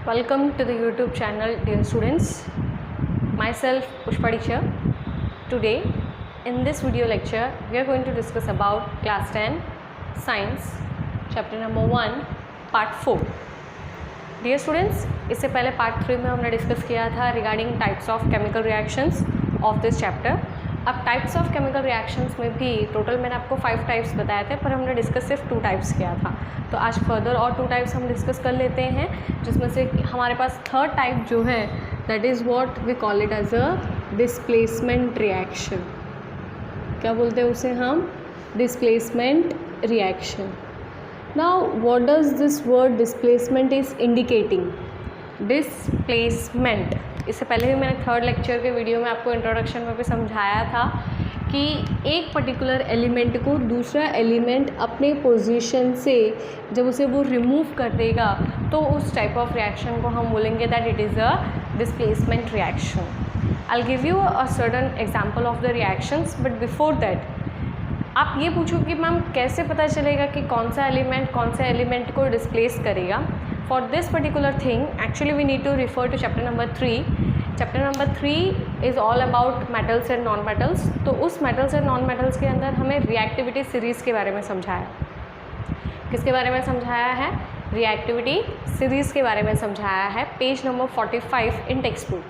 Welcome to the YouTube channel, dear students. Myself Pushpa teacher. Today in this video lecture we are going to discuss about class 10 science chapter number 1 part 4. Dear students, इससे पहले part 3 में हमने discuss किया था regarding types of chemical reactions of this chapter. अब types of chemical reactions में भी total मैंने आपको 5 टाइप्स बताए थे, पर हमने डिस्कस सिर्फ 2 टाइप्स किया था. तो आज फर्दर और 2 टाइप्स हम डिस्कस कर लेते हैं, जिसमें से हमारे पास थर्ड टाइप जो है that is what we call it as a displacement reaction. क्या बोलते हैं उसे हम? Displacement reaction. Now what does this word displacement is indicating? Displacement, इससे पहले भी मैंने थर्ड लेक्चर के वीडियो में आपको इंट्रोडक्शन में भी समझाया था कि एक पर्टिकुलर एलिमेंट को दूसरा एलिमेंट अपने पोजीशन से जब उसे वो रिमूव कर देगा तो उस टाइप ऑफ रिएक्शन को हम बोलेंगे that it is a displacement reaction. I give you a certain example of the reactions, but before that आप ये पूछो कि मैम कैसे पता चलेगा कि कौन सा एलिमेंट को डिस्प्लेस करेगा. For this particular thing, actually we need to refer to chapter number 3. Chapter number 3 is all about metals and non-metals. तो उस metals and non-metals के अंदर हमें reactivity series के बारे में समझाया. किसके बारे में समझाया है? reactivity series के बारे में समझाया है. पेज नंबर 45 इन टेक्स्ट बुक.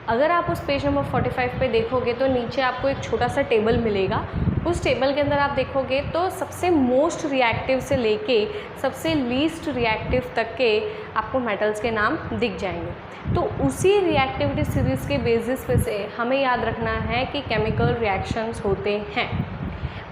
अगर आप उस पेज नंबर 45 पे देखोगे तो नीचे आपको एक छोटा सा टेबल मिलेगा. उस टेबल के अंदर आप देखोगे तो सबसे मोस्ट रिएक्टिव से लेके सबसे लीस्ट रिएक्टिव तक के आपको मेटल्स के नाम दिख जाएंगे. तो उसी रिएक्टिविटी सीरीज़ के बेसिस पे से हमें याद रखना है कि केमिकल रिएक्शंस होते हैं.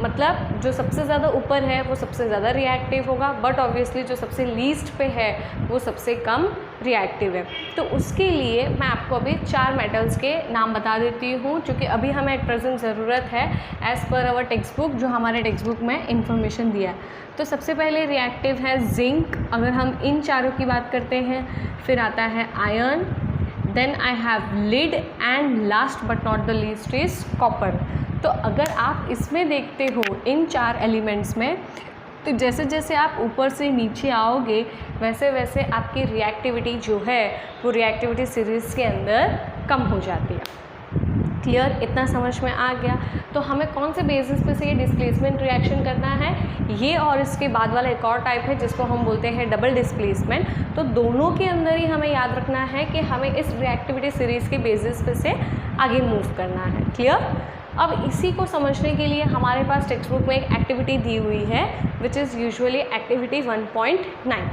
मतलब जो सबसे ज़्यादा ऊपर है वो सबसे ज़्यादा रिएक्टिव होगा, बट ऑब्वियसली जो सबसे लीस्ट पे है वो सबसे कम रिएक्टिव है. तो उसके लिए मैं आपको अभी 4 मेटल्स के नाम बता देती हूँ, क्योंकि अभी हमें एट प्रेजेंट ज़रूरत है as per hour text book, जो हमारे टेक्स्ट बुक में इंफॉर्मेशन दिया है. तो सबसे पहले रिएक्टिव है जिंक. अगर हम इन चारों की बात करते हैं, फिर आता है iron, then I have lead, and last but not the least is copper. तो अगर आप इसमें देखते हो इन 4 एलिमेंट्स में, तो जैसे जैसे आप ऊपर से नीचे आओगे वैसे वैसे आपकी रिएक्टिविटी जो है वो रिएक्टिविटी सीरीज़ के अंदर कम हो जाती है. क्लियर? इतना समझ में आ गया. तो हमें कौन से बेसिस पे से ये डिस्प्लेसमेंट रिएक्शन करना है, ये और इसके बाद वाला एक और टाइप है जिसको हम बोलते हैं डबल डिस्प्लेसमेंट. तो दोनों के अंदर ही हमें याद रखना है कि हमें इस रिएक्टिविटी सीरीज़ के बेसिस पे से आगे मूव करना है. क्लियर? अब इसी को समझने के लिए हमारे पास टेक्स्ट बुक में एक एक्टिविटी दी हुई है विच इज़ यूजुअली एक्टिविटी 1.9.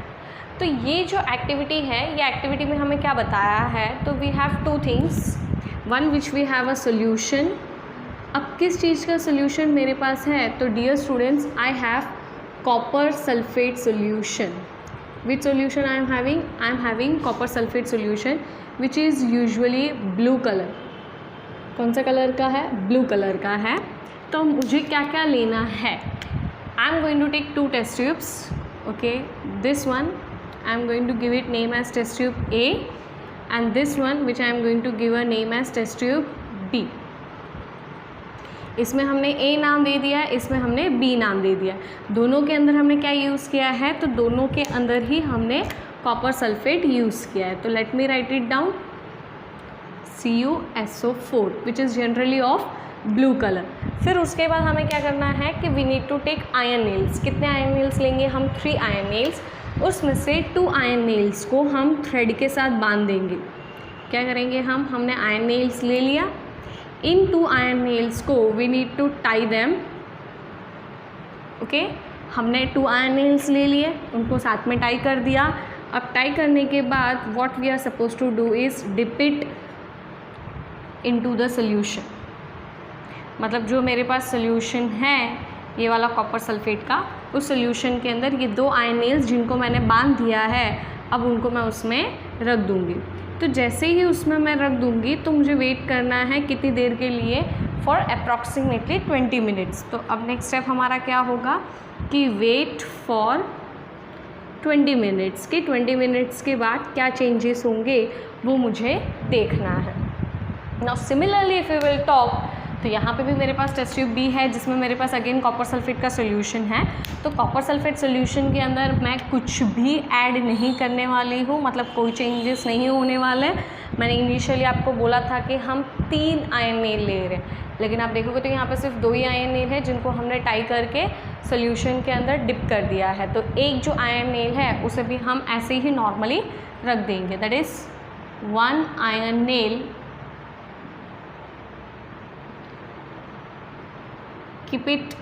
तो ये जो एक्टिविटी है, ये एक्टिविटी में हमें क्या बताया है, तो we have 2 things. One which we have a solution. अब किस चीज़ का सोल्यूशन मेरे पास है, तो dear students I have copper sulphate solution. Which solution I am having copper sulphate solution which is usually blue colour. कौन सा कलर का है? ब्लू कलर का है. तो मुझे क्या क्या लेना है? I am going to take 2 test tubes. Okay, this one I am going to give it name as test tube A, and this one which I am going to give a name as test tube B. इसमें हमने A नाम दे दिया, इसमें हमने B नाम दे दिया. दोनों के अंदर हमने क्या यूज़ किया है, तो दोनों के अंदर ही हमने कॉपर सल्फेट यूज़ किया है. तो let me write it down. CuSO4 which is generally of blue colour. फिर उसके बाद हमें क्या करना है कि we need to take iron nails. कितने आयरन नेल्स लेंगे हम? 3 आयरन नेल्स. उसमें से 2 आयरन नेल्स को हम थ्रेड के साथ बांध देंगे. क्या करेंगे हमने आयरन नेल्स ले लिया. इन 2 आयरन नेल्स को we need to tie them. Okay, हमने 2 आयरन नेल्स ले लिए, उनको साथ में टाई कर दिया. अब टाई करने के बाद what we are suppose to do is dip it into the solution. मतलब जो मेरे पास सोल्यूशन है ये वाला कॉपर सल्फेट का, उस सोल्यूशन के अंदर ये 2 आयरन नेल्स जिनको मैंने बांध दिया है, अब उनको मैं उसमें रख दूँगी. तो जैसे ही उसमें मैं रख दूँगी तो मुझे वेट करना है कितनी देर के लिए, फॉर अप्रॉक्सीमेटली 20 मिनट्स. तो अब नेक्स्ट स्टेप हमारा क्या होगा कि वेट फॉर 20 मिनट्स. कि 20 मिनट्स के बाद क्या चेंजेस होंगे वो मुझे देखना है. Now similarly if we will talk, तो यहाँ पे भी मेरे पास टेस्ट ट्यूब बी है जिसमें मेरे पास अगेन कॉपर सल्फेट का सोल्यूशन है। तो कॉपर सल्फेट सोल्यूशन के अंदर मैं कुछ भी ऐड नहीं करने वाली हूँ, मतलब कोई चेंजेस नहीं होने वाले। मैंने इनिशियली आपको बोला था कि हम 3 आयन नेल ले रहे हैं, लेकिन आप देखोगे तो यहाँ पे सिर्फ 2 ही आयन नेल है जिनको हमने टाई करके सोल्यूशन के अंदर डिप कर दिया है। तो एक जो आयन नेल है उसे भी हम ऐसे ही नॉर्मली रख देंगे, that is 1 ion nail, keep it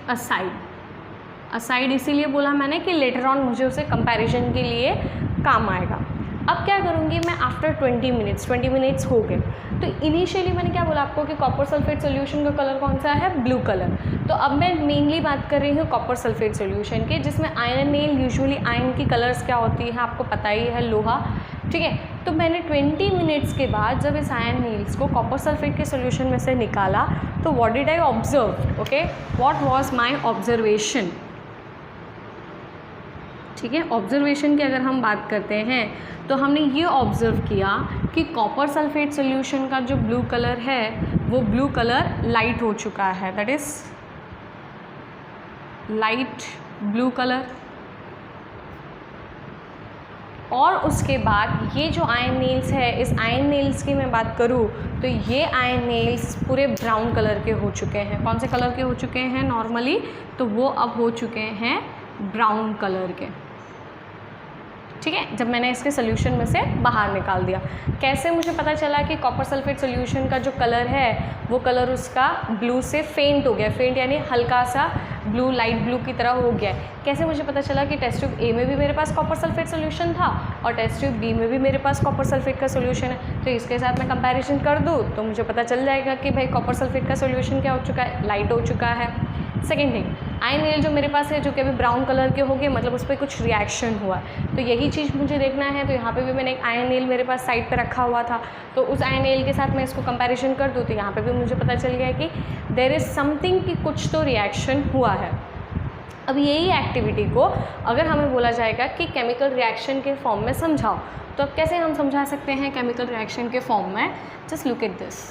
aside इसीलिए बोला मैंने कि लेटर ऑन मुझे उसे कंपैरिजन के लिए काम आएगा। अब क्या करूँगी मैं, आफ्टर 20 मिनट्स हो गए। तो इनिशियली मैंने क्या बोला आपको कि कॉपर सल्फेट सोल्यूशन का कलर कौन सा है, ब्लू कलर। तो अब मैं मेनली बात कर रही हूँ कॉपर सल्फेट सोल्यूशन की, जिसमें आयरन नेल, यूजुअली आयरन की कलर्स क्या होती है आपको पता ही है, लोहा, ठीक है। तो मैंने 20 मिनट्स के बाद जब इस आयरन नेल्स को कॉपर सल्फेट के सोल्यूशन में से निकाला तो what did I observe, okay, what was my observation, ठीक है। ऑब्जर्वेशन की अगर हम बात करते हैं तो हमने ये ऑब्ज़र्व किया कि कॉपर सल्फेट सोल्यूशन का जो ब्लू कलर है वो ब्लू कलर लाइट हो चुका है, that is light blue colour. और उसके बाद ये जो आयन नेल्स है, इस आयन नेल्स की मैं बात करूँ तो ये आयन नेल्स पूरे ब्राउन कलर के हो चुके हैं। कौन से कलर के हो चुके हैं नॉर्मली, तो वो अब हो चुके हैं ब्राउन कलर के, ठीक है। जब मैंने इसके सोल्यूशन में से बाहर निकाल दिया, कैसे मुझे पता चला कि कॉपर सल्फेट सोल्यूशन का जो कलर है वो कलर उसका ब्लू से फेंट हो गया, फेंट यानी हल्का सा ब्लू, लाइट ब्लू की तरह हो गया है। कैसे मुझे पता चला कि टेस्ट ट्यूब ए में भी मेरे पास कॉपर सल्फेट सोल्यूशन था और टेस्ट ट्यूब बी में भी मेरे पास कॉपर सल्फेट का सोल्यूशन है। तो इसके साथ मैं कंपैरिजन कर दूँ तो मुझे पता चल जाएगा कि भाई कॉपर सल्फेट का सोल्यूशन क्या हो चुका है, लाइट हो चुका है। सेकेंड थिंग, आयन नेल जो मेरे पास है जो कि अभी ब्राउन कलर के हो गए, मतलब उस पर कुछ रिएक्शन हुआ, तो यही चीज़ मुझे देखना है। तो यहाँ पे भी मैंने एक आयन नेल मेरे पास साइड पे रखा हुआ था, तो उस आयन नेल के साथ मैं इसको कंपैरिजन कर दूँ तो यहाँ पे भी मुझे पता चल गया कि देयर इज़ समथिंग कि कुछ तो रिएक्शन हुआ है। अब यही एक्टिविटी को अगर हमें बोला जाएगा कि केमिकल रिएक्शन के फॉर्म में समझाओ, तो अब कैसे हम समझा सकते हैं केमिकल रिएक्शन के फॉर्म में, जस्ट लुक एट दिस।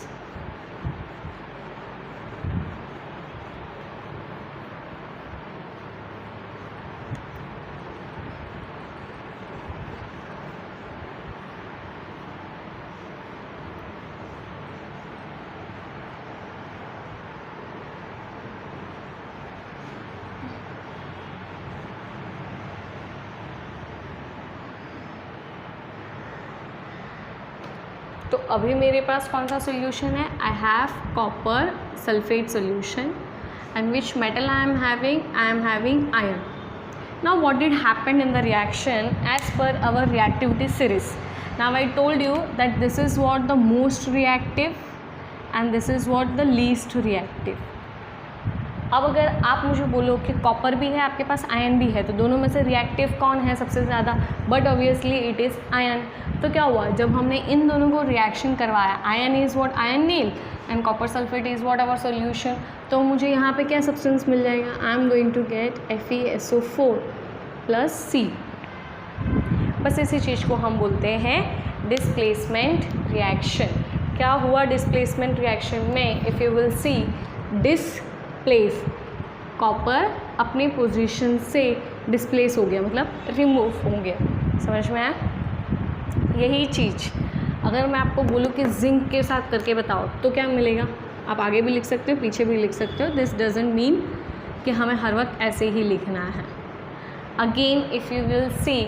तो अभी मेरे पास कौन सा सोल्यूशन है, I have copper sulphate solution and which metal I am having iron. Now what did happen in the reaction as per our reactivity series. Now I told you that this is what the most reactive and this is what the least reactive. अब अगर आप मुझे बोलो कि copper भी है आपके पास, ion भी है, तो दोनों में से रिएक्टिव कौन है सबसे ज़्यादा, but obviously it is ion. तो क्या हुआ, जब हमने इन दोनों को रिएक्शन करवाया, iron is what iron nail and copper sulphate is what our solution, तो मुझे यहाँ पे क्या सब्सटेंस मिल जाएगा, I am going to get FeSO4 plus C। बस इसी चीज़ को हम बोलते हैं डिस्प्लेसमेंट रिएक्शन। क्या हुआ डिस्प्लेसमेंट रिएक्शन में, if you will C, displace, copper अपने पोजीशन से डिस्प्लेस हो गया, मतलब रिमूव हो गया। समझ में आया? यही चीज़ अगर मैं आपको बोलूँ कि जिंक के साथ करके बताओ तो क्या मिलेगा, आप आगे भी लिख सकते हो पीछे भी लिख सकते हो, दिस डजंट मीन कि हमें हर वक्त ऐसे ही लिखना है। Again if you will see,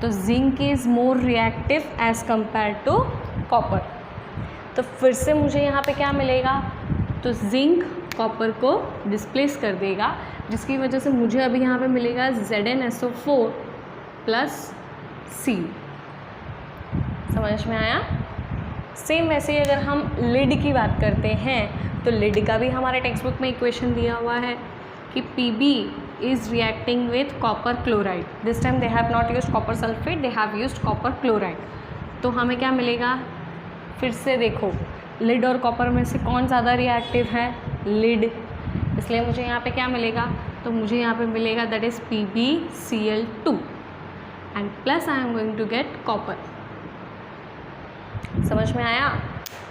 तो zinc is more reactive as compare to copper. तो फिर से मुझे यहाँ पे क्या मिलेगा, तो जिंक कॉपर को डिस्प्लेस कर देगा, जिसकी वजह से मुझे अभी यहाँ पे मिलेगा ZnSO4 प्लस C। समझ में आया? सेम वैसे ही अगर हम लिड की बात करते हैं तो लिड का भी हमारे टेक्स्ट बुक में इक्वेशन दिया हुआ है कि Pb is reacting with copper chloride. This time they have not used copper sulphate, they have used copper chloride. तो हमें क्या मिलेगा, फिर से देखो लिड और कॉपर में से कौन ज़्यादा रिएक्टिव है, लिड, इसलिए मुझे यहाँ पे क्या मिलेगा, तो मुझे यहाँ पे मिलेगा that is PbCl2 and plus I am going to get copper. समझ में आया?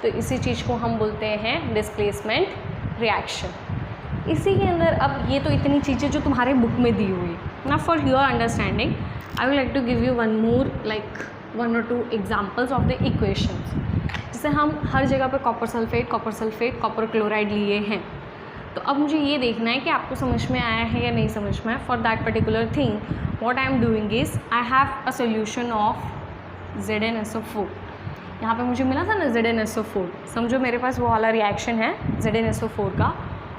तो इसी चीज़ को हम बोलते हैं डिस्प्लेसमेंट रिएक्शन। इसी के अंदर अब ये तो इतनी चीज़ें जो तुम्हारे बुक में दी हुई है ना, for your understanding I would like to give you one more like 1 or 2 examples of the equations. जैसे हम हर जगह पे कॉपर सल्फेट, कॉपर क्लोराइड लिए हैं, तो अब मुझे ये देखना है कि आपको समझ में आया है या नहीं समझ में आया। For that particular thing what I am doing is I have a solution of ZnSO4। यहाँ पे मुझे मिला था ना ZnSO4, समझो मेरे पास वो वाला रिएक्शन है ZnSO4 का,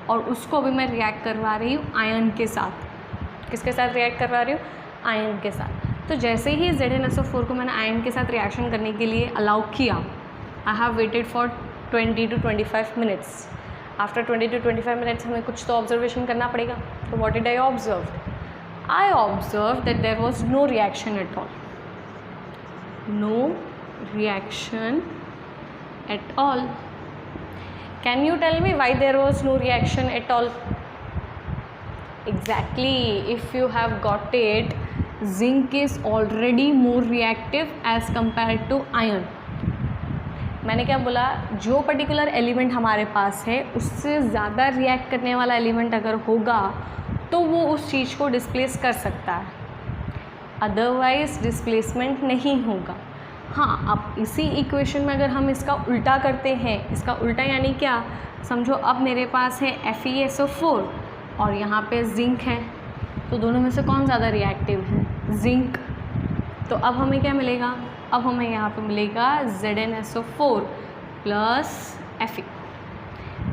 और उसको अभी मैं रिएक्ट करवा रही हूँ आयन के साथ। किसके साथ रिएक्ट करवा रही हूँ? आयन के साथ। तो जैसे ही ZnSO4 को मैंने आयन के साथ रिएक्शन करने के लिए अलाउ किया, I have waited for 20 to 25 minutes. After 20 to 25 minutes हमें कुछ तो ऑब्जर्वेशन करना पड़ेगा। तो what did I observe? I observe that there was no reaction at all, no reaction at all. Can you tell me why there was no reaction at all? Exactly, if you have got it, zinc is already more reactive as compare to iron. मैंने क्या बोला? जो particular element हमारे पास है उससे ज़्यादा react करने वाला एलिमेंट अगर होगा तो वो उस चीज़ को डिस्प्लेस कर सकता है, अदरवाइज डिस्प्लेसमेंट नहीं होगा। हाँ, अब इसी इक्वेशन में अगर हम इसका उल्टा करते हैं, इसका उल्टा यानी क्या? समझो अब मेरे पास है FeSO4 और यहाँ पे जिंक है, तो दोनों में से कौन ज़्यादा रिएक्टिव है? जिंक। तो अब हमें क्या मिलेगा? अब हमें यहाँ पे मिलेगा ZnSO4 प्लस Fe।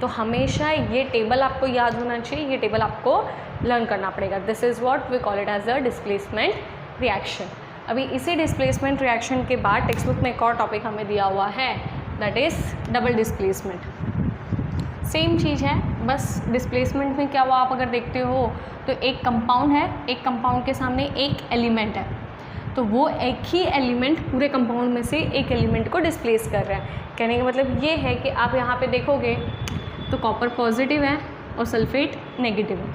तो हमेशा ये टेबल आपको याद होना चाहिए, ये टेबल आपको लर्न करना पड़ेगा। This is what we call it as a displacement reaction. अभी इसी डिस्प्लेसमेंट रिएक्शन के बाद टेक्स्ट बुक में एक और टॉपिक हमें दिया हुआ है, that is double displacement. Same चीज़ है, बस डिस्प्लेसमेंट में क्या हुआ आप अगर देखते हो तो एक कंपाउंड है, एक कंपाउंड के सामने एक एलिमेंट है, तो वो एक ही एलिमेंट पूरे कंपाउंड में से एक एलिमेंट को डिस्प्लेस कर रहा है। कहने का मतलब ये है कि आप यहाँ पे देखोगे तो कॉपर पॉजिटिव है और सल्फेट नेगेटिव है,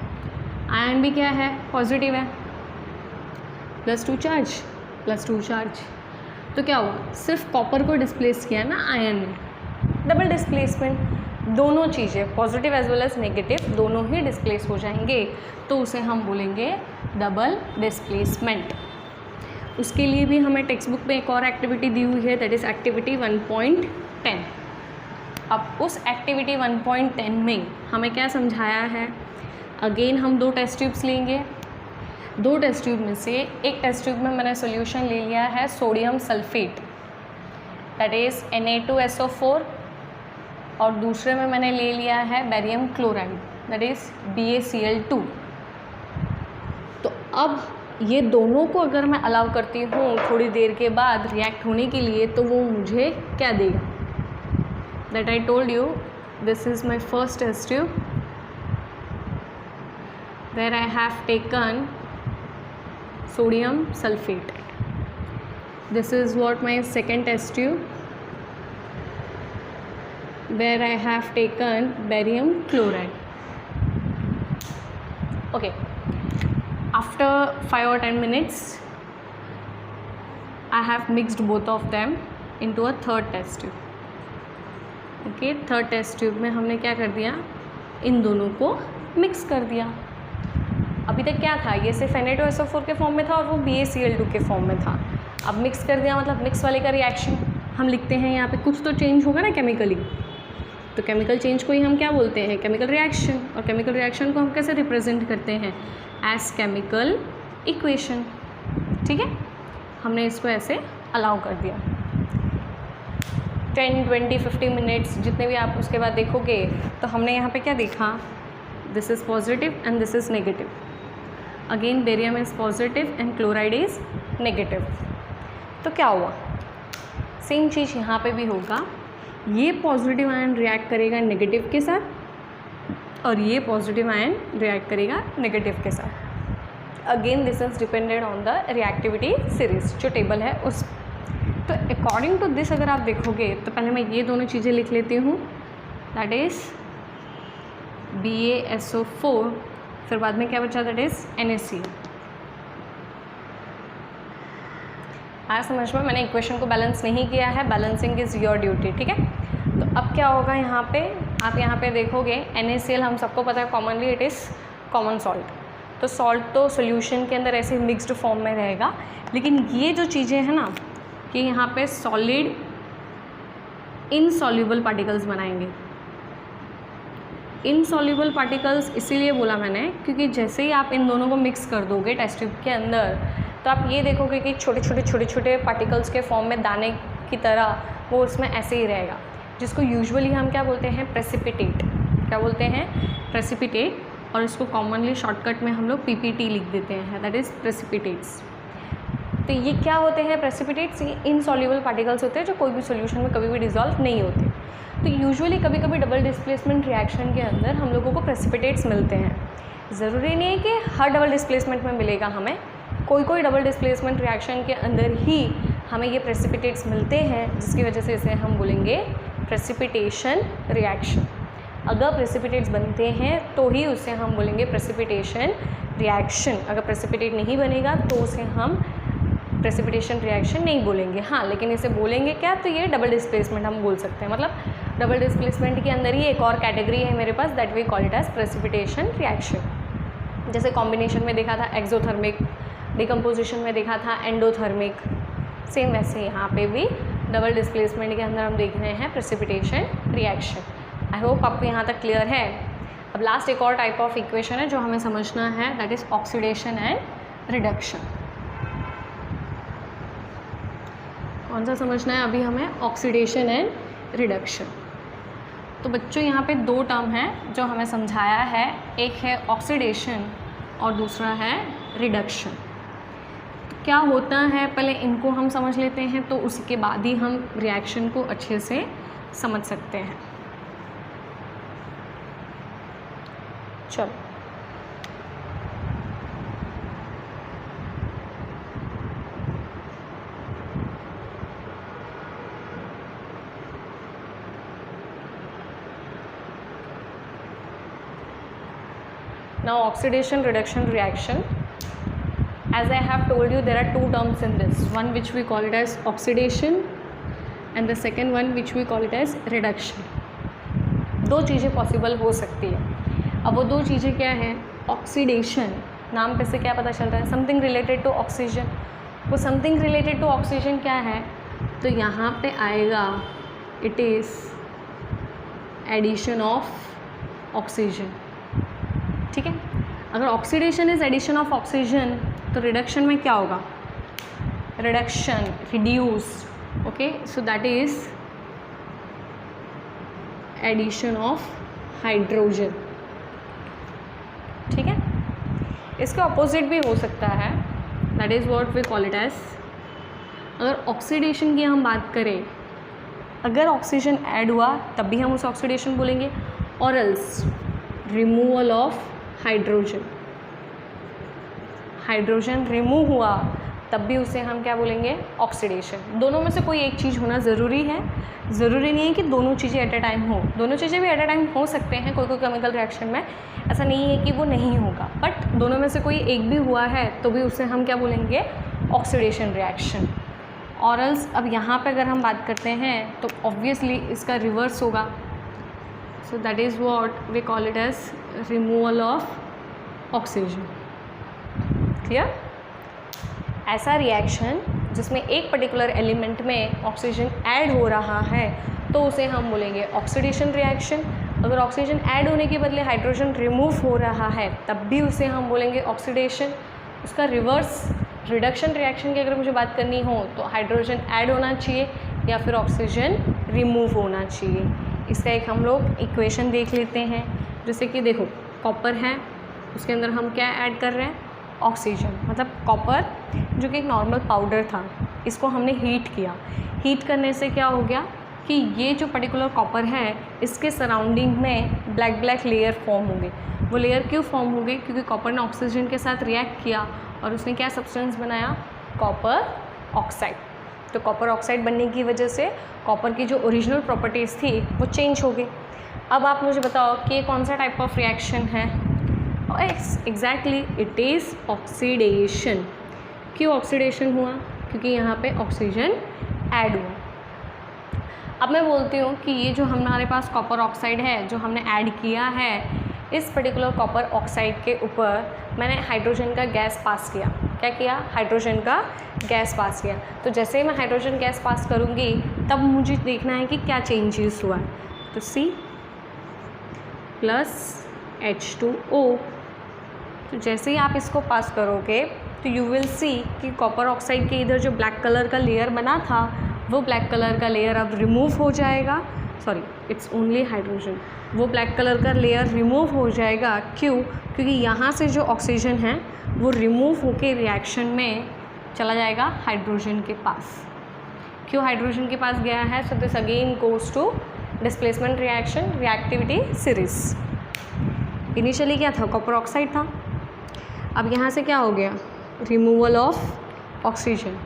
आयरन भी क्या है? पॉजिटिव है, +2 चार्ज, +2 चार्ज। तो क्या हुआ? सिर्फ कॉपर को डिस्प्लेस किया ना आयरन ने, डबल डिस्प्लेसमेंट। दोनों चीज़ें positive as well as negative दोनों ही डिस्प्लेस हो जाएंगे, तो उसे हम बोलेंगे डबल डिस्प्लेसमेंट। उसके लिए भी हमें टेक्स्ट बुक में एक और एक्टिविटी दी हुई है, दैट इज़ एक्टिविटी 1.10। अब उस एक्टिविटी 1.10 में हमें क्या समझाया है? अगेन हम 2 टेस्ट ट्यूब्स लेंगे। 2 टेस्ट ट्यूब में से एक टेस्ट ट्यूब में मैंने सॉल्यूशन ले लिया है sodium sulphate, that is Na2SO4, और दूसरे में मैंने ले लिया है barium chloride, that is BaCl2। तो अब ये दोनों को अगर मैं अलाउ करती हूँ थोड़ी देर के बाद रिएक्ट होने के लिए, तो वो मुझे क्या देगा? That I told you, this is my first test tube where I have taken sodium sulfate. This is what my second test tube where I have taken barium chloride. Okay, after 5 or 10 minutes I have mixed both of them into a third test tube. Okay, third test tube में हमने क्या कर दिया? इन दोनों को mix कर दिया। अभी तक क्या था? ये सिर्फ Na2SO4 के फॉर्म में था और वो BaCl2 के फॉर्म में था। अब मिक्स कर दिया, मतलब मिक्स वाले का रिएक्शन हम लिखते हैं यहाँ पे, कुछ तो चेंज होगा ना केमिकली, तो केमिकल चेंज को ही हम क्या बोलते हैं? Chemical reaction. और केमिकल रिएक्शन को हम कैसे रिप्रेजेंट करते हैं? As chemical equation. ठीक है, हमने इसको ऐसे अलाउ कर दिया। 10, 20, 50 मिनट्स जितने भी आप उसके बाद देखोगे तो हमने यहाँ पे क्या देखा? This is positive and this is negative. Again barium is positive and chloride is negative. तो क्या हुआ? सेम चीज़ यहाँ पे भी होगा। ये पॉजिटिव आयन रिएक्ट करेगा नेगेटिव के साथ और ये पॉजिटिव आयन रिएक्ट करेगा नेगेटिव के साथ। Again this is depended on the reactivity series, जो टेबल है उस। तो अकॉर्डिंग टू दिस अगर आप देखोगे तो पहले मैं ये दोनों चीज़ें लिख लेती हूँ, दैट इज़ BaSO4, फिर बाद में क्या बचा? That is NaCl। आया समझ में? मैंने इक्वेशन को बैलेंस नहीं किया है, बैलेंसिंग इज़ योर ड्यूटी। ठीक है, तो अब क्या होगा? यहाँ पे आप यहाँ पे देखोगे NaCl हम सबको पता है commonly it is common salt. तो सॉल्ट तो सोल्यूशन के अंदर ऐसे मिक्स्ड फॉर्म में रहेगा, लेकिन ये जो चीज़ें हैं ना कि यहाँ पे सॉलिड इनसॉल्युबल पार्टिकल्स बनाएंगे। इनसॉल्युबल पार्टिकल्स इसीलिए बोला मैंने क्योंकि जैसे ही आप इन दोनों को मिक्स कर दोगे टेस्ट ट्यूब के अंदर तो आप ये देखोगे कि छोटे छोटे पार्टिकल्स के फॉर्म में दाने की तरह वो उसमें ऐसे ही रहेगा, जिसको यूजुअली हम क्या बोलते हैं, प्रेसिपिटेट। क्या बोलते हैं, प्रेसिपिटेट। और इसको कॉमनली शॉर्टकट में हम लोग PPT लिख देते हैं, दैट इज़ प्रेसिपिटेट्स। तो ये क्या होते हैं प्रेसिपिटेट्स? ये इनसॉल्युबल पार्टिकल्स होते हैं जो कोई भी सॉल्यूशन में कभी भी डिसॉल्व नहीं होते। तो यूजुअली कभी कभी डबल डिस्प्लेसमेंट रिएक्शन के अंदर हम लोगों को प्रेसिपिटेट्स मिलते हैं। ज़रूरी नहीं है कि हर डबल डिस्प्लेसमेंट में मिलेगा हमें, कोई डबल डिस्प्लेसमेंट रिएक्शन के अंदर ही हमें ये प्रेसिपिटेट्स मिलते हैं, जिसकी वजह से इसे हम बोलेंगे प्रेसिपिटेशन रिएक्शन। अगर प्रेसिपिटेट्स बनते हैं तो ही उसे हम बोलेंगे प्रेसिपिटेशन रिएक्शन। अगर प्रेसिपिटेट नहीं बनेगा तो उसे हम प्रेसिपिटेशन रिएक्शन नहीं बोलेंगे। हाँ, लेकिन इसे बोलेंगे क्या, तो ये डबल डिस्प्लेसमेंट हम बोल सकते हैं। मतलब डबल डिस्प्लेसमेंट के अंदर ही एक और कैटेगरी है मेरे पास, that we call it as precipitation reaction. जैसे कॉम्बिनेशन में देखा था एक्सोथर्मिक, डिकम्पोजिशन में देखा था एंडोथर्मिक, सेम वैसे यहाँ पे भी डबल डिस्प्लेसमेंट के अंदर हम देख रहे हैं प्रेसिपिटेशन रिएक्शन। आई होप आपको यहाँ तक क्लियर है। अब लास्ट एक और टाइप ऑफ इक्वेशन है जो हमें समझना है, that is oxidation and reduction. कौन सा समझना है अभी हमें? Oxidation and reduction. तो बच्चों यहाँ पे दो टर्म हैं जो हमें समझाया है, एक है ऑक्सीडेशन और दूसरा है रिडक्शन। तो क्या होता है पहले इनको हम समझ लेते हैं, तो उसके बाद ही हम रिएक्शन को अच्छे से समझ सकते हैं। चलो, now oxidation reduction reaction, as I have told you there are two terms in this, one which we call it as oxidation and the second one which we call it as reduction। दो चीज़ें possible हो सकती है। अब वो दो चीज़ें क्या हैं? ऑक्सीडेशन, नाम पे से क्या पता चल रहा है, समथिंग रिलेटेड टू ऑक्सीजन। वो समथिंग रिलेटेड टू ऑक्सीजन क्या है, तो यहाँ पे आएगा it is addition of oxygen. ठीक है, अगर oxidation is addition of oxygen तो रिडक्शन में क्या होगा? Reduction, reduce. Okay, so that is addition of hydrogen. ठीक है, इसके ऑपोजिट भी हो सकता है, that is what we call it as, अगर ऑक्सीडेशन की हम बात करें, अगर ऑक्सीजन ऐड हुआ तब भी हम उसे ऑक्सीडेशन बोलेंगे, और else removal of hydrogen, hydrogen remove हुआ तब भी उसे हम क्या बोलेंगे? ऑक्सीडेशन। दोनों में से कोई एक चीज़ होना ज़रूरी है, ज़रूरी नहीं है कि दोनों चीज़ें एट अ टाइम हो, दोनों चीज़ें भी एट अ टाइम हो सकते हैं कोई केमिकल रिएक्शन में, ऐसा नहीं है कि वो नहीं होगा, बट दोनों में से कोई एक भी हुआ है तो भी उसे हम क्या बोलेंगे? Oxidation reaction. और एल्स अब यहाँ पे अगर हम बात करते हैं तो ऑब्वियसली इसका रिवर्स होगा, so that is what we call it as removal of oxygen. Clear? ऐसा रिएक्शन जिसमें एक पर्टिकुलर एलिमेंट में ऑक्सीजन ऐड हो रहा है तो उसे हम बोलेंगे ऑक्सीडेशन रिएक्शन। अगर ऑक्सीजन ऐड होने के बदले हाइड्रोजन रिमूव हो रहा है तब भी उसे हम बोलेंगे ऑक्सीडेशन। उसका रिवर्स रिडक्शन रिएक्शन की अगर मुझे बात करनी हो तो हाइड्रोजन ऐड होना चाहिए या फिर ऑक्सीजन रिमूव होना चाहिए। इसका एक हम लोग इक्वेशन देख लेते हैं, जैसे कि देखो कॉपर है, उसके अंदर हम क्या ऐड कर रहे हैं? ऑक्सीजन। मतलब कॉपर जो कि एक नॉर्मल पाउडर था, इसको हमने हीट किया, हीट करने से क्या हो गया कि ये जो पर्टिकुलर कॉपर है इसके सराउंडिंग में ब्लैक ब्लैक लेयर फॉर्म हो गई। वो लेयर क्यों फॉर्म हो गई? क्योंकि कॉपर ने ऑक्सीजन के साथ रिएक्ट किया और उसने क्या सब्सटेंस बनाया? Copper oxide. तो कॉपर ऑक्साइड बनने की वजह से कॉपर की जो ओरिजिनल प्रॉपर्टीज़ थी वो चेंज हो गई। अब आप मुझे बताओ कि ये कौन सा टाइप ऑफ रिएक्शन है? Exactly it is oxidation. क्यों ऑक्सीडेशन हुआ? क्योंकि यहाँ पे ऑक्सीजन ऐड हुआ। अब मैं बोलती हूँ कि ये जो हमारे पास कॉपर ऑक्साइड है जो हमने ऐड किया है, इस पर्टिकुलर कॉपर ऑक्साइड के ऊपर मैंने हाइड्रोजन का गैस पास किया। क्या किया? हाइड्रोजन का गैस पास किया। तो जैसे ही मैं हाइड्रोजन गैस पास करूँगी तब मुझे देखना है कि क्या चेंजेस हुआ है। तो C प्लस H2O, तो जैसे ही आप इसको पास करोगे तो यू विल सी कि कॉपर ऑक्साइड के इधर जो ब्लैक कलर का लेयर बना था वो ब्लैक कलर का लेयर अब रिमूव हो जाएगा। Sorry, it's only hydrogen. वो ब्लैक कलर का लेयर रिमूव हो जाएगा। क्यों? क्योंकि यहाँ से जो ऑक्सीजन है वो रिमूव होके रिएक्शन में चला जाएगा हाइड्रोजन के पास। क्यों हाइड्रोजन के पास गया है? So this again goes to displacement reaction, reactivity series. Initially क्या था? कॉपर ऑक्साइड था। अब यहाँ से क्या हो गया? Removal of oxygen.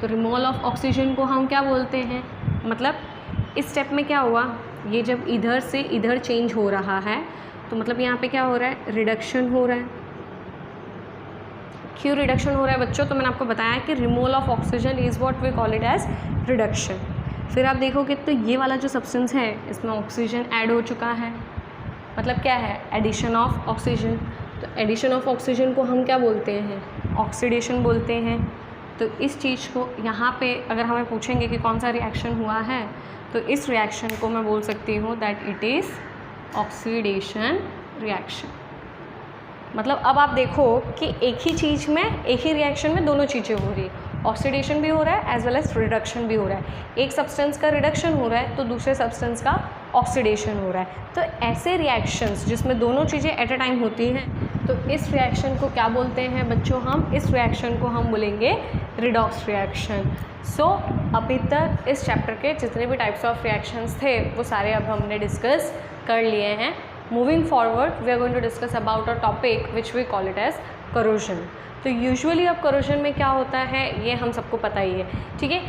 तो रिमूवल ऑफ ऑक्सीजन को हम क्या बोलते हैं? मतलब इस स्टेप में क्या हुआ? ये जब इधर से इधर चेंज हो रहा है तो मतलब यहाँ पे क्या हो रहा है? रिडक्शन हो रहा है। क्यों रिडक्शन हो रहा है बच्चों? तो मैंने आपको बताया कि removal of oxygen is what we call it as reduction. फिर आप देखोगे तो ये वाला जो सब्सटेंस है इसमें ऑक्सीजन ऐड हो चुका है। मतलब क्या है? Addition of oxygen. तो एडिशन ऑफ ऑक्सीजन को हम क्या बोलते हैं? ऑक्सीडेशन बोलते हैं। तो इस चीज़ को यहाँ पे अगर हमें पूछेंगे कि कौन सा रिएक्शन हुआ है तो इस रिएक्शन को मैं बोल सकती हूँ that it is oxidation reaction. मतलब अब आप देखो कि एक ही चीज़ में, एक ही रिएक्शन में दोनों चीज़ें हो रही है। ऑक्सीडेशन भी हो रहा है एज वेल एज रिडक्शन भी हो रहा है। एक सब्सटेंस का रिडक्शन हो रहा है तो दूसरे सब्सटेंस का ऑक्सीडेशन हो रहा है। तो ऐसे रिएक्शंस जिसमें दोनों चीज़ें एट अ टाइम होती हैं तो इस रिएक्शन को क्या बोलते हैं बच्चों? हम इस रिएक्शन को हम बोलेंगे रिडॉक्स रिएक्शन। सो अभी तक इस चैप्टर के जितने भी टाइप्स ऑफ रिएक्शंस थे वो सारे अब हमने डिस्कस कर लिए हैं। Moving forward we are going to discuss about a topic which we call it as corrosion. तो यूजुअली अब करोजन में क्या होता है ये हम सबको पता ही है, ठीक है।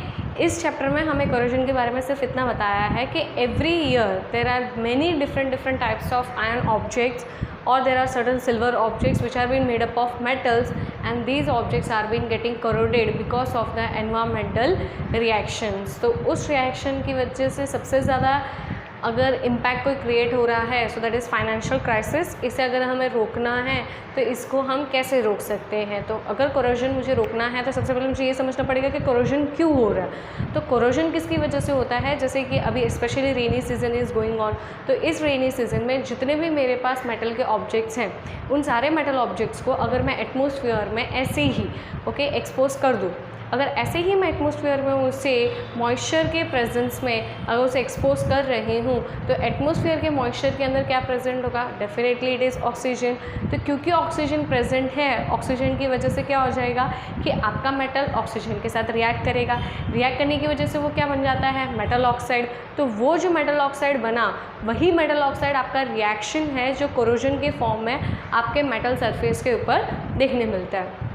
इस चैप्टर में हमें करोजन के बारे में सिर्फ इतना बताया है कि every year there are many different types of iron objects or there are certain silver objects which are being made up of metals and these objects are being getting corroded because of the environmental reactions। तो उस reaction की वजह से सबसे ज़्यादा अगर impact कोई create हो रहा है सो दैट इज़ फाइनेंशियल क्राइसिस। इसे अगर हमें रोकना है तो इसको हम कैसे रोक सकते हैं? तो अगर कोरोजन मुझे रोकना है तो सबसे पहले मुझे ये समझना पड़ेगा कि कोरोजन क्यों हो रहा है। तो कोरोजन किसकी वजह से होता है? जैसे कि अभी specially rainy season is going on, तो इस रेनी सीजन में जितने भी मेरे पास मेटल के ऑब्जेक्ट्स हैं उन सारे मेटल ऑब्जेक्ट्स को अगर मैं एटमॉस्फेयर में ऐसे ही एक्सपोज कर दूँ, अगर ऐसे ही मैं एटमॉस्फेयर में उसे मॉइस्चर के प्रेजेंस में अगर उसे एक्सपोज कर रही हूँ तो एटमॉस्फेयर के मॉइस्चर के अंदर क्या प्रेजेंट होगा? Definitely it is oxygen. तो क्योंकि ऑक्सीजन प्रेजेंट है, ऑक्सीजन की वजह से क्या हो जाएगा कि आपका मेटल ऑक्सीजन के साथ रिएक्ट करेगा। रिएक्ट करने की वजह से वो क्या बन जाता है? Metal oxide. तो वो जो मेटल ऑक्साइड बना वही मेटल ऑक्साइड आपका रिएक्शन है जो कोरोजन के फॉर्म में आपके मेटल सरफेस के ऊपर देखने मिलता है।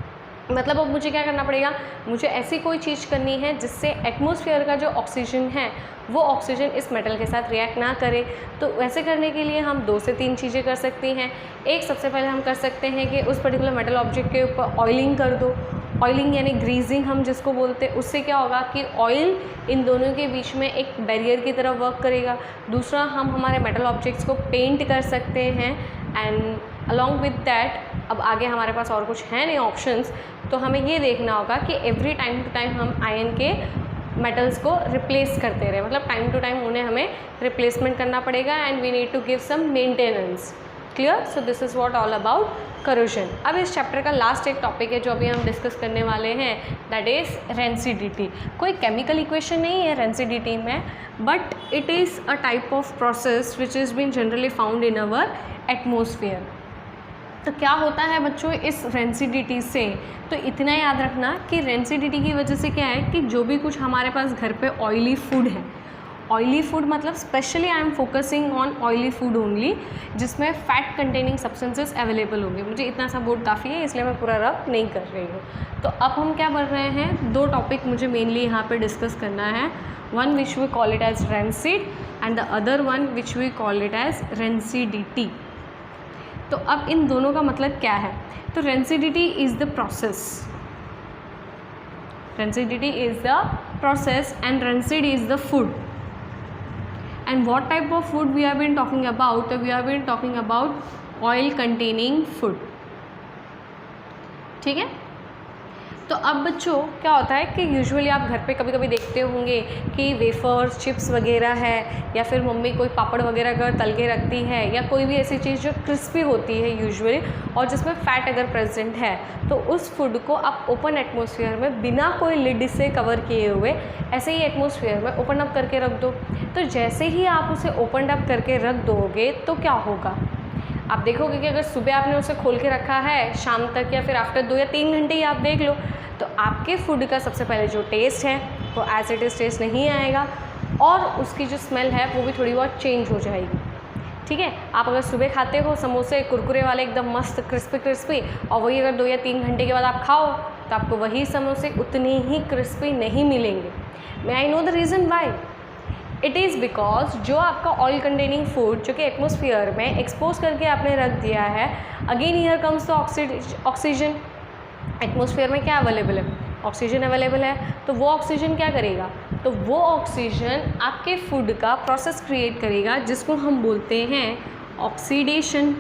मतलब अब मुझे क्या करना पड़ेगा? मुझे ऐसी कोई चीज़ करनी है जिससे एटमॉस्फेयर का जो ऑक्सीजन है वो ऑक्सीजन इस मेटल के साथ रिएक्ट ना करे। तो वैसे करने के लिए हम 2 से 3 चीज़ें कर सकती हैं। एक, सबसे पहले हम कर सकते हैं कि उस पर्टिकुलर मेटल ऑब्जेक्ट के ऊपर ऑयलिंग कर दो। ऑयलिंग यानी ग्रीजिंग हम जिसको बोलते हैं, उससे क्या होगा कि ऑयल इन दोनों के बीच में एक बैरियर की तरह वर्क करेगा। दूसरा, हम हमारे मेटल ऑब्जेक्ट्स को पेंट कर सकते हैं एंड अलॉन्ग विद दैट अब आगे हमारे पास और कुछ है नहीं ऑप्शंस, तो हमें ये देखना होगा कि एवरी टाइम टू टाइम हम आयरन के मेटल्स को रिप्लेस करते रहे। मतलब टाइम टू टाइम उन्हें हमें रिप्लेसमेंट करना पड़ेगा and we need to give some maintenance. Clear? So this is what all about corrosion. अब इस चैप्टर का लास्ट एक टॉपिक है जो अभी हम डिस्कस करने वाले हैं, दैट इज़ रेंसिडिटी। कोई केमिकल इक्वेशन नहीं है रेंसिडिटी में, but it is a type of process which is been generally found in our atmosphere. तो क्या होता है बच्चों इस रेंसिडिटी से? तो इतना याद रखना कि रेंसिडिटी की वजह से क्या है कि जो भी कुछ हमारे पास घर पे ऑयली फूड है, ऑयली फूड मतलब specially I am focusing on oily food only, जिसमें फैट कंटेनिंग सब्सटेंसेस अवेलेबल होंगे। मुझे इतना सा बोर्ड काफ़ी है इसलिए मैं पूरा रब नहीं कर रही हूँ। तो अब हम क्या कर रहे हैं, 2 टॉपिक मुझे मेनली यहाँ पे डिस्कस करना है। One which we call it as rancid and the other one which we call it as rancidity. तो अब इन दोनों का मतलब क्या है? तो rancidity is the process, rancidity is the process and rancid is the food. And what type of food we have been talking about, तो we have been talking about oil containing food, ठीक है। तो अब बच्चों क्या होता है कि यूजुअली आप घर पे कभी कभी देखते होंगे कि वेफर्स, चिप्स वगैरह है, या फिर मम्मी कोई पापड़ वगैरह अगर तल के रखती है, या कोई भी ऐसी चीज़ जो क्रिस्पी होती है यूजुअली और जिसमें फ़ैट अगर प्रेजेंट है, तो उस फूड को आप ओपन एटमॉस्फेयर में बिना कोई लिड से कवर किए हुए ऐसे ही एटमॉस्फेयर में ओपन अप करके रख दो। तो जैसे ही आप उसे ओपन अप करके रख दोगे तो क्या होगा, आप देखोगे कि अगर सुबह आपने उसे खोल के रखा है, शाम तक या फिर आफ्टर 2 या 3 घंटे ही आप देख लो, तो आपके फूड का सबसे पहले जो टेस्ट है वो एज इट इज़ टेस्ट नहीं आएगा और उसकी जो स्मेल है वो भी थोड़ी बहुत चेंज हो जाएगी, ठीक है। आप अगर सुबह खाते हो समोसे कुरकुरे वाले एकदम मस्त क्रिस्पी और वही अगर 2 या 3 घंटे के बाद आप खाओ तो आपको वही समोसे उतनी ही क्रिस्पी नहीं मिलेंगे। May I know the reason why, it is because जो आपका ऑयल कंटेनिंग फूड जो कि एटमॉस्फेयर में एक्सपोज करके आपने रख दिया है, again here comes the oxygen. Atmosphere में क्या अवेलेबल है, ऑक्सीजन अवेलेबल है, तो वो ऑक्सीजन क्या करेगा, तो वो ऑक्सीजन आपके फूड का प्रोसेस क्रिएट करेगा जिसको हम बोलते हैं ऑक्सीडेशन।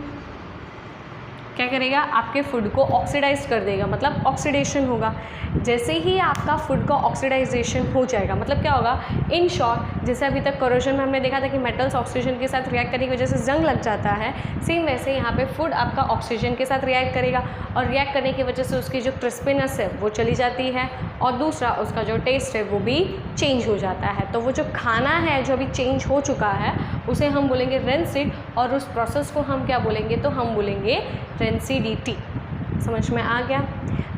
क्या करेगा, आपके फूड को ऑक्सीडाइज कर देगा, मतलब ऑक्सीडेशन होगा। जैसे ही आपका फूड का ऑक्सीडाइजेशन हो जाएगा, मतलब क्या होगा, इन शॉर्ट जैसे अभी तक कोरोजन में हमने देखा था कि मेटल्स ऑक्सीजन के साथ रिएक्ट करने की वजह से जंग लग जाता है, सेम वैसे यहाँ पे फूड आपका ऑक्सीजन के साथ रिएक्ट करेगा और रिएक्ट करने की वजह से उसकी जो क्रिस्पीनेस है वो चली जाती है और दूसरा उसका जो टेस्ट है वो भी चेंज हो जाता है। तो वो जो खाना है जो अभी चेंज हो चुका है उसे हम बोलेंगे रेंसिड और उस प्रोसेस को हम क्या बोलेंगे, तो हम बोलेंगे रेंसिडिटी। समझ में आ गया।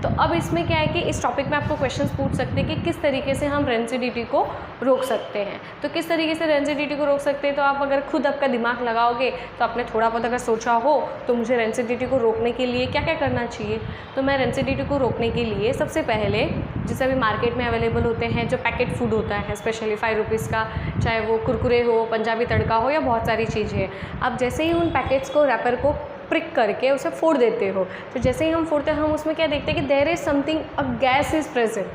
तो अब इसमें क्या है कि इस टॉपिक में आपको क्वेश्चंस पूछ सकते हैं कि किस तरीके से हम रेंसिडिटी को रोक सकते हैं। तो किस तरीके से रेंसिडिटी को रोक सकते हैं, तो आप अगर खुद आपका दिमाग लगाओगे तो आपने थोड़ा बहुत अगर सोचा हो तो मुझे रेंसिडिटी को रोकने के लिए क्या क्या करना चाहिए, तो मैं रेंसिडिटी को रोकने के लिए सबसे पहले जैसे अभी मार्केट में अवेलेबल होते हैं जो पैकेट फूड होता है स्पेशली 5 रुपीज़ का, चाहे वो कुरकुरे हो, पंजाबी तड़का हो या बहुत सारी चीज़ें, आप जैसे ही उन पैकेट्स को, रैपर को प्रिक करके उसे फोड़ देते हो, तो जैसे ही हम फोड़ते हैं हम उसमें क्या देखते हैं कि there is something, a gas is present,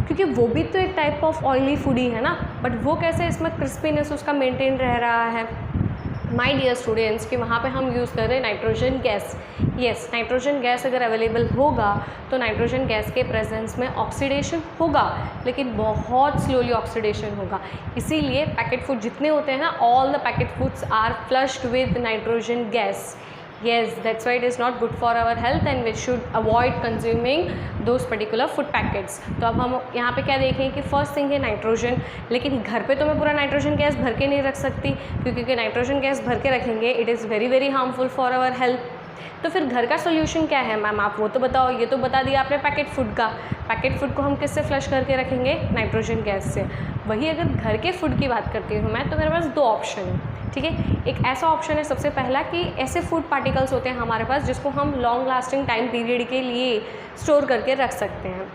क्योंकि वो भी तो एक टाइप ऑफ ऑयली फूड ही है ना, बट वो कैसे इसमें क्रिस्पीनेस उसका मेंटेन रह रहा है। माय डियर स्टूडेंट्स कि वहाँ पे हम यूज़ कर रहे हैं nitrogen gas. Yes, nitrogen gas अगर अवेलेबल होगा तो नाइट्रोजन गैस के प्रेजेंस में ऑक्सीडेशन होगा, लेकिन बहुत स्लोली ऑक्सीडेशन होगा। इसीलिए पैकेट फूड जितने होते हैं ना, all the packet foods are flushed with nitrogen gas. Yes, that's why it is not good for our health and we should avoid consuming those particular food packets. तो अब हम यहाँ पे क्या देखें कि फर्स्ट थिंग है नाइट्रोजन, लेकिन घर पे तो मैं पूरा नाइट्रोजन गैस भर के नहीं रख सकती, क्योंकि नाइट्रोजन गैस भर के रखेंगे it is very very harmful for our health. तो फिर घर का सोल्यूशन क्या है मैम, आप वो तो बताओ। ये तो बता दिया आपने पैकेट फूड का। पैकेट फूड को हम किससे फ्लश करके रखेंगे, नाइट्रोजन गैस से। वही अगर घर के फूड की बात करती हूँ मैं, तो मेरे पास 2 ऑप्शन है, ठीक है। एक ऐसा ऑप्शन है सबसे पहला कि ऐसे फूड पार्टिकल्स होते हैं हमारे पास जिसको हम लॉन्ग लास्टिंग टाइम पीरियड के लिए स्टोर करके रख सकते हैं।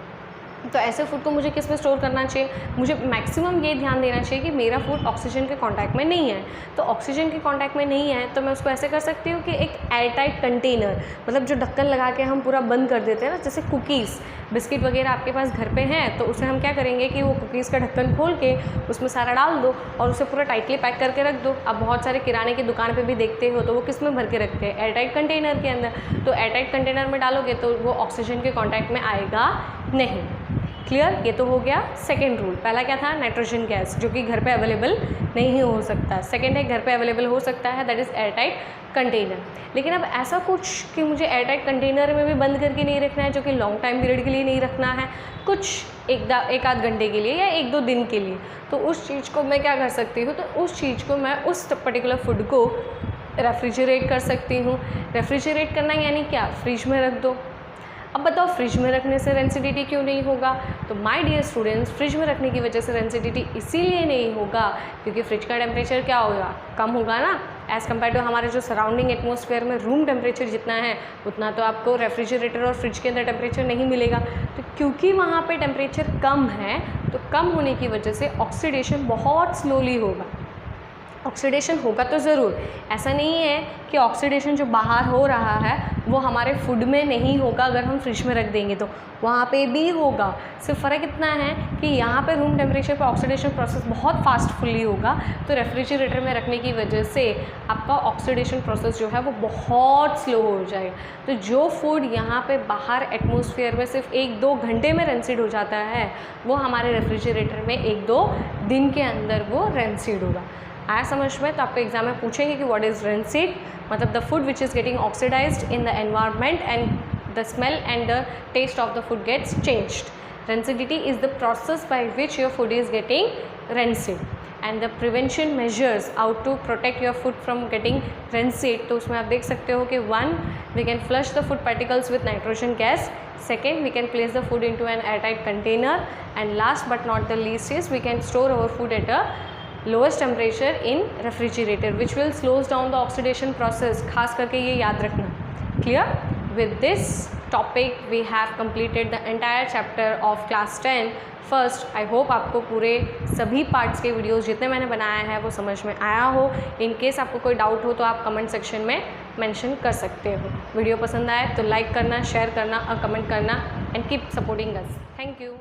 तो ऐसे फूड को मुझे किस में स्टोर करना चाहिए, मुझे मैक्सिमम ये ध्यान देना चाहिए कि मेरा फूड ऑक्सीजन के कांटेक्ट में नहीं है। तो ऑक्सीजन के कांटेक्ट में नहीं है तो मैं उसको ऐसे कर सकती हूँ कि एक एयरटाइट कंटेनर, मतलब जो ढक्कन लगा के हम पूरा बंद कर देते हैं ना, जैसे कुकीज़, बिस्किट वगैरह आपके पास घर पे हैं, तो उसे हम क्या करेंगे कि वो कुकीज़ का ढक्कन खोल के उसमें सारा डाल दो और उसे पूरा टाइटली पैक करके रख दो। आप बहुत सारे किराने की दुकान पे भी देखते हो तो वो किस में भर के रखते हैं, एयरटाइट कंटेनर के अंदर। तो एयरटाइट कंटेनर में डालोगे तो वो ऑक्सीजन के कॉन्टैक्ट में आएगा नहीं। क्लियर, ये तो हो गया सेकेंड रूल। पहला क्या था, नाइट्रोजन गैस जो कि घर पे अवेलेबल नहीं हो सकता। सेकेंड है घर पे अवेलेबल हो सकता है, दैट इज़ एयरटाइट कंटेनर। लेकिन अब ऐसा कुछ कि मुझे एयरटाइट कंटेनर में भी बंद करके नहीं रखना है, जो कि लॉन्ग टाइम पीरियड के लिए नहीं रखना है, कुछ एक आध घंटे के लिए या 1-2 दिन के लिए, तो उस चीज़ को मैं क्या कर सकती हूँ, तो उस चीज़ को मैं उस पर्टिकुलर फूड को रेफ्रिजरेट कर सकती हूँ। रेफ्रिजरेट करना यानी क्या, फ्रिज में रख दो। अब बताओ फ्रिज में रखने से रेंसिडिटी क्यों नहीं होगा, तो माय डियर स्टूडेंट्स फ्रिज में रखने की वजह से रेंसिडिटी इसीलिए नहीं होगा क्योंकि फ्रिज का टेम्परेचर क्या होगा, कम होगा ना, एज़ कम्पेयर टू हमारे जो सराउंडिंग एटमॉस्फेयर में रूम टेम्परेचर जितना है उतना तो आपको रेफ्रिजरेटर और फ्रिज के अंदर टेम्परेचर नहीं मिलेगा। तो क्योंकि वहाँ पे टेम्परेचर कम है तो कम होने की वजह से ऑक्सीडेशन बहुत स्लोली होगा। ऑक्सीडेशन होगा तो ज़रूर, ऐसा नहीं है कि ऑक्सीडेशन जो बाहर हो रहा है वो हमारे फूड में नहीं होगा अगर हम फ्रिज में रख देंगे तो, वहाँ पे भी होगा। सिर्फ फ़र्क इतना है कि यहाँ पे रूम टेम्परेचर पे ऑक्सीडेशन प्रोसेस बहुत फास्टफुली होगा, तो रेफ्रिजरेटर में रखने की वजह से आपका ऑक्सीडेशन प्रोसेस जो है वो बहुत स्लो हो जाएगा। तो जो फूड यहाँ पे बाहर एटमॉस्फेयर में सिर्फ 1-2 घंटे में रेंसिड हो जाता है, वो हमारे रेफ्रिजरेटर में 1-2 दिन के अंदर वो रेंसिड होगा। आया समझ में? तो आपको एग्जाम में पूछेंगे कि व्हाट इज़ रेंसिड, मतलब the food which is getting oxidized in the environment and the smell and the taste of the food gets changed. Rancidity is the process by which your food is getting rancid, and the prevention measures how to protect your food from getting rancid, तो उसमें आप देख सकते हो कि 1, we can flush the food particles with nitrogen gas, 2nd, we can place the food into an airtight container, and last but not the least is we can store our food at a lowest temperature in refrigerator, which will slows down the oxidation process. खास करके ये याद रखना। Clear? With this topic we have completed the entire chapter of class 10 first. I hope आपको पूरे सभी parts के videos जितने मैंने बनाया है वो समझ में आया हो। इन केस आपको कोई डाउट हो तो आप कमेंट सेक्शन में मेंशन कर सकते हो। वीडियो पसंद आए तो लाइक करना, शेयर करना और कमेंट करना, and keep supporting us. Thank you.